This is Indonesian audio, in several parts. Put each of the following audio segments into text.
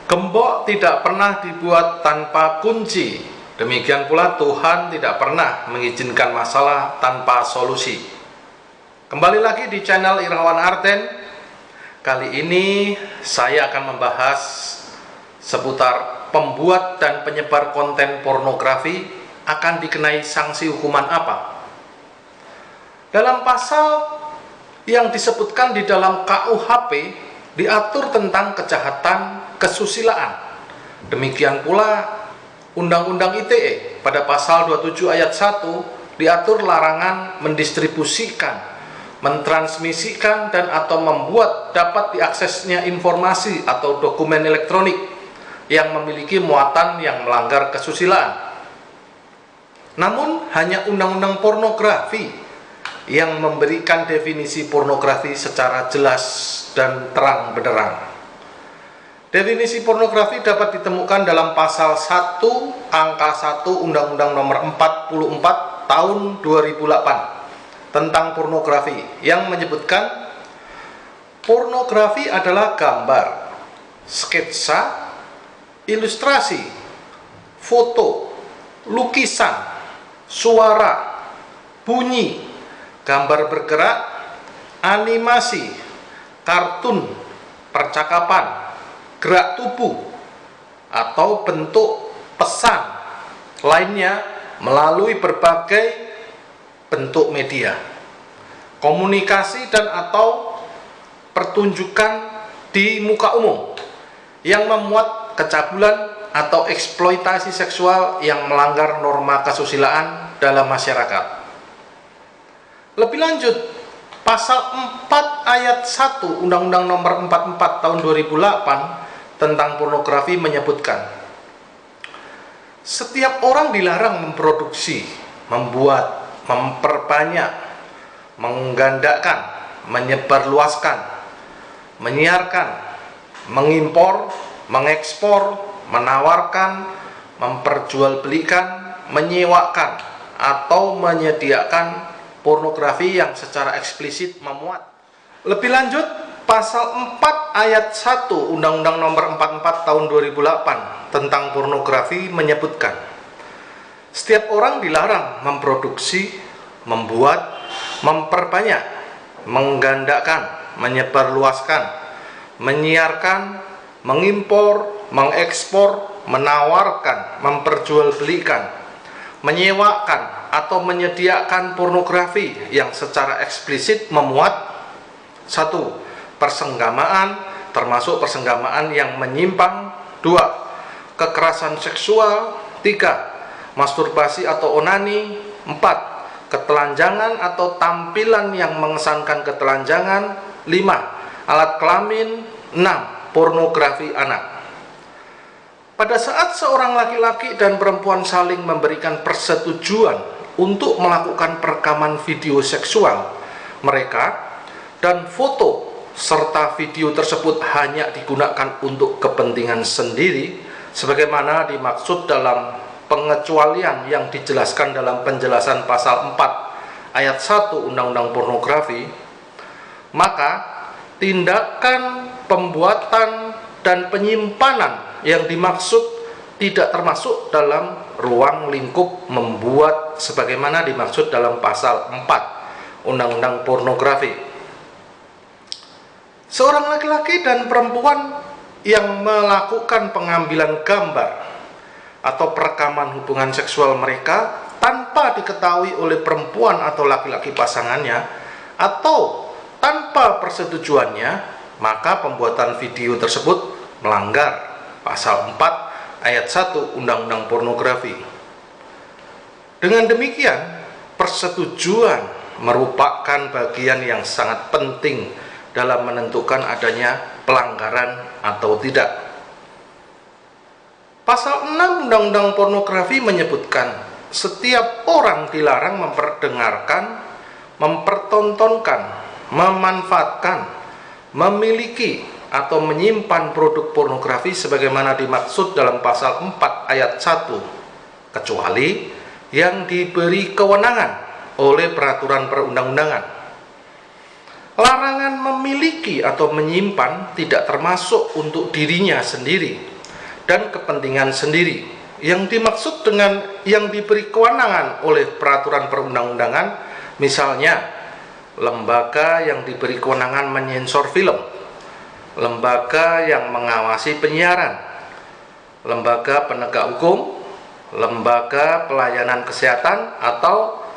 Gembok tidak pernah dibuat tanpa kunci. Demikian pula Tuhan tidak pernah mengizinkan masalah tanpa solusi. Kembali lagi di channel Irawan Arten. Kali ini saya akan membahas seputar pembuat dan penyebar konten pornografi akan dikenai sanksi hukuman apa. Dalam pasal yang disebutkan di dalam KUHP diatur tentang kejahatan kesusilaan. Demikian pula Undang-Undang ITE pada pasal 27 ayat 1 diatur larangan mendistribusikan, mentransmisikan dan atau membuat dapat diaksesnya informasi atau dokumen elektronik yang memiliki muatan yang melanggar kesusilaan. Namun hanya undang-undang pornografi yang memberikan definisi pornografi secara jelas dan terang benderang. Definisi pornografi dapat ditemukan dalam pasal 1 angka 1 Undang-Undang Nomor 44 tahun 2008 tentang pornografi yang menyebutkan pornografi adalah gambar, sketsa, ilustrasi, foto, lukisan, suara, bunyi, gambar bergerak, animasi, kartun, percakapan, gerak tubuh, atau bentuk pesan lainnya melalui berbagai bentuk media, komunikasi dan atau pertunjukan di muka umum yang memuat kecabulan atau eksploitasi seksual yang melanggar norma kesusilaan dalam masyarakat. Lebih lanjut, pasal 4 ayat 1 Undang-Undang Nomor 44 tahun 2008 tentang pornografi menyebutkan setiap orang dilarang memproduksi, membuat, memperbanyak, menggandakan, menyebarluaskan, menyiarkan, mengimpor, mengekspor, menawarkan, memperjualbelikan, menyewakan atau menyediakan pornografi yang secara eksplisit memuat. Lebih lanjut, pasal 4 ayat 1 Undang-Undang Nomor 44 tahun 2008 tentang pornografi menyebutkan setiap orang dilarang memproduksi, membuat, memperbanyak, menggandakan, menyebarluaskan, menyiarkan, mengimpor, mengekspor, menawarkan, memperjualbelikan, menyewakan atau menyediakan pornografi yang secara eksplisit memuat 1. Persenggamaan termasuk persenggamaan yang menyimpang, 2. Kekerasan seksual, 3. Masturbasi atau onani, 4. Ketelanjangan atau tampilan yang mengesankan ketelanjangan, 5. Alat kelamin, 6. Pornografi anak. Pada saat seorang laki-laki dan perempuan saling memberikan persetujuan untuk melakukan perekaman video seksual mereka dan foto serta video tersebut hanya digunakan untuk kepentingan sendiri sebagaimana dimaksud dalam pengecualian yang dijelaskan dalam penjelasan pasal 4 ayat 1 Undang-Undang Pornografi, maka tindakan pembuatan dan penyimpanan yang dimaksud tidak termasuk dalam ruang lingkup membuat sebagaimana dimaksud dalam pasal 4 Undang-Undang Pornografi. Seorang laki-laki dan perempuan yang melakukan pengambilan gambar atau perekaman hubungan seksual mereka tanpa diketahui oleh perempuan atau laki-laki pasangannya atau tanpa persetujuannya, maka pembuatan video tersebut melanggar pasal 4 ayat 1 Undang-Undang Pornografi. Dengan demikian, persetujuan merupakan bagian yang sangat penting dalam menentukan adanya pelanggaran atau tidak. Pasal 6 Undang-Undang Pornografi menyebutkan setiap orang dilarang memperdengarkan, mempertontonkan, memanfaatkan, memiliki atau menyimpan produk pornografi sebagaimana dimaksud dalam pasal 4 ayat 1 kecuali yang diberi kewenangan oleh peraturan perundang-undangan. Larangan memiliki atau menyimpan tidak termasuk untuk dirinya sendiri dan kepentingan sendiri. Yang dimaksud dengan yang diberi kewenangan oleh peraturan perundang-undangan, misalnya lembaga yang diberi kewenangan menyensor film, lembaga yang mengawasi penyiaran, lembaga penegak hukum, lembaga pelayanan kesehatan atau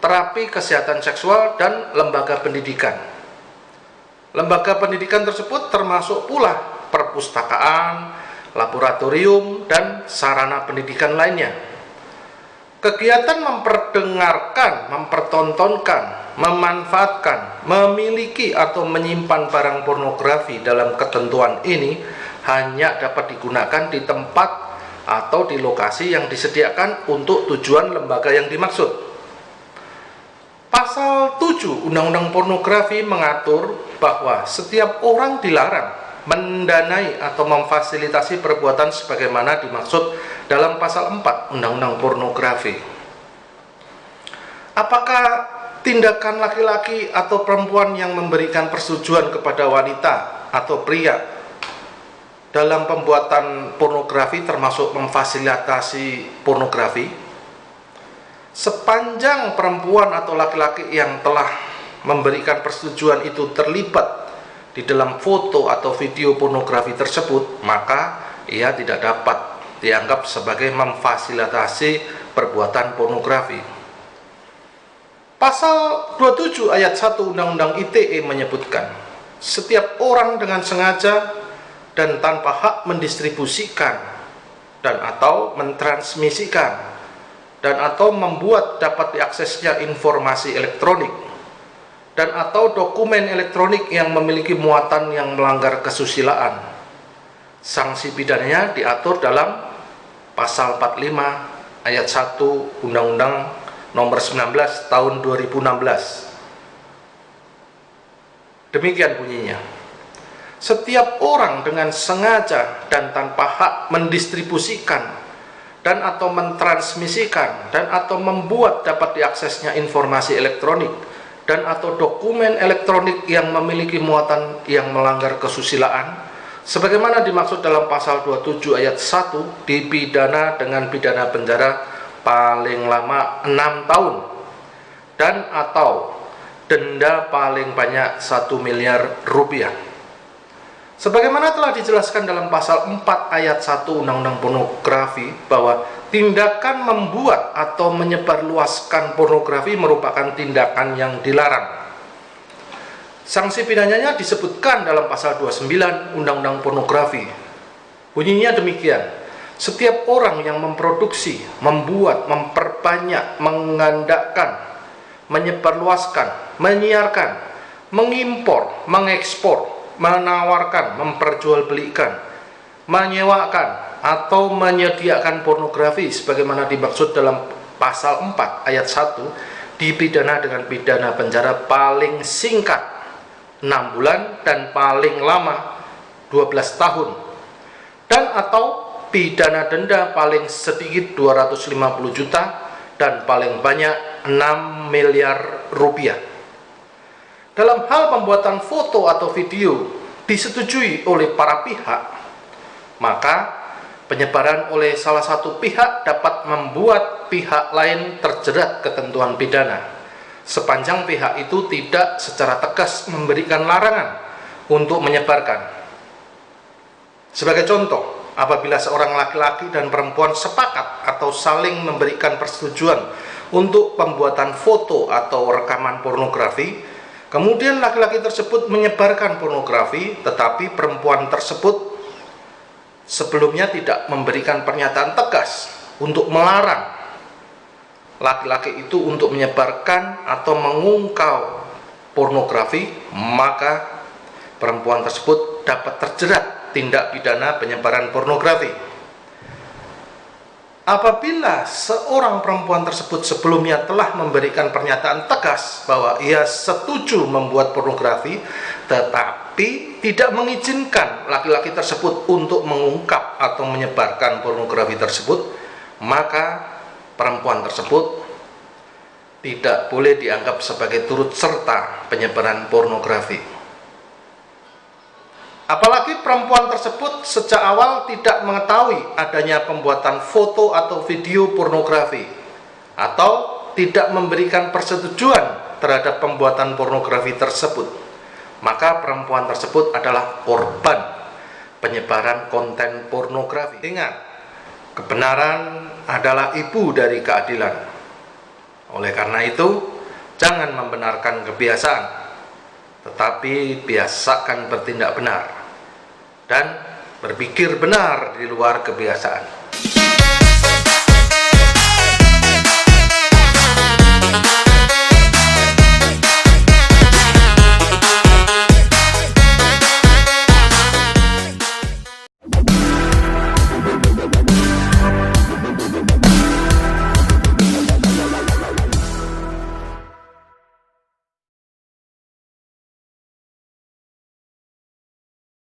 terapi kesehatan seksual, dan lembaga pendidikan. Lembaga pendidikan tersebut termasuk pula perpustakaan, laboratorium, dan sarana pendidikan lainnya. Kegiatan memperdengarkan, mempertontonkan, memanfaatkan, memiliki atau menyimpan barang pornografi dalam ketentuan ini hanya dapat digunakan di tempat atau di lokasi yang disediakan untuk tujuan lembaga yang dimaksud. Pasal 7 Undang-Undang Pornografi mengatur bahwa setiap orang dilarang mendanai atau memfasilitasi perbuatan sebagaimana dimaksud dalam pasal 4 Undang-Undang Pornografi. Apakah tindakan laki-laki atau perempuan yang memberikan persetujuan kepada wanita atau pria dalam pembuatan pornografi termasuk memfasilitasi pornografi? Sepanjang perempuan atau laki-laki yang telah memberikan persetujuan itu terlibat di dalam foto atau video pornografi tersebut, maka ia tidak dapat dianggap sebagai memfasilitasi perbuatan pornografi. Pasal 27 ayat 1 Undang-Undang ITE menyebutkan, setiap orang dengan sengaja dan tanpa hak mendistribusikan dan atau mentransmisikan dan atau membuat dapat diaksesnya informasi elektronik dan atau dokumen elektronik yang memiliki muatan yang melanggar kesusilaan, sanksi pidananya diatur dalam pasal 45 ayat 1 Undang-Undang nomor 19 tahun 2016. Demikian bunyinya. Setiap orang dengan sengaja dan tanpa hak mendistribusikan dan atau mentransmisikan dan atau membuat dapat diaksesnya informasi elektronik dan atau dokumen elektronik yang memiliki muatan yang melanggar kesusilaan sebagaimana dimaksud dalam pasal 27 ayat 1 dipidana dengan pidana penjara paling lama 6 tahun dan atau denda paling banyak 1 miliar rupiah. Sebagaimana telah dijelaskan dalam pasal 4 ayat 1 Undang-Undang Pornografi bahwa tindakan membuat atau menyebarluaskan pornografi merupakan tindakan yang dilarang. Sanksi pidananya disebutkan dalam pasal 29 Undang-Undang Pornografi. Bunyinya demikian: setiap orang yang memproduksi, membuat, memperbanyak, mengandalkan, menyebarluaskan, menyiarkan, mengimpor, mengekspor, menawarkan, memperjualbelikan, menyewakan atau menyediakan pornografi sebagaimana dimaksud dalam pasal 4 ayat 1 dipidana dengan pidana penjara paling singkat 6 bulan dan paling lama 12 tahun dan atau pidana denda paling sedikit 250 juta dan paling banyak 6 miliar rupiah. Dalam hal pembuatan foto atau video disetujui oleh para pihak, maka penyebaran oleh salah satu pihak dapat membuat pihak lain terjerat ketentuan pidana, sepanjang pihak itu tidak secara tegas memberikan larangan untuk menyebarkan. Sebagai contoh, apabila seorang laki-laki dan perempuan sepakat atau saling memberikan persetujuan untuk pembuatan foto atau rekaman pornografi, kemudian laki-laki tersebut menyebarkan pornografi, tetapi perempuan tersebut sebelumnya tidak memberikan pernyataan tegas untuk melarang laki-laki itu untuk menyebarkan atau mengungkap pornografi, maka perempuan tersebut dapat terjerat tindak pidana penyebaran pornografi. Apabila seorang perempuan tersebut sebelumnya telah memberikan pernyataan tegas bahwa ia setuju membuat pornografi, tetapi tidak mengizinkan laki-laki tersebut untuk mengungkap atau menyebarkan pornografi tersebut, maka perempuan tersebut tidak boleh dianggap sebagai turut serta penyebaran pornografi. Apalagi perempuan tersebut sejak awal tidak mengetahui adanya pembuatan foto atau video pornografi, atau tidak memberikan persetujuan terhadap pembuatan pornografi tersebut, maka perempuan tersebut adalah korban penyebaran konten pornografi. Ingat, kebenaran adalah ibu dari keadilan. Oleh karena itu, jangan membenarkan kebiasaan, tetapi biasakan bertindak benar dan berpikir benar di luar kebiasaan.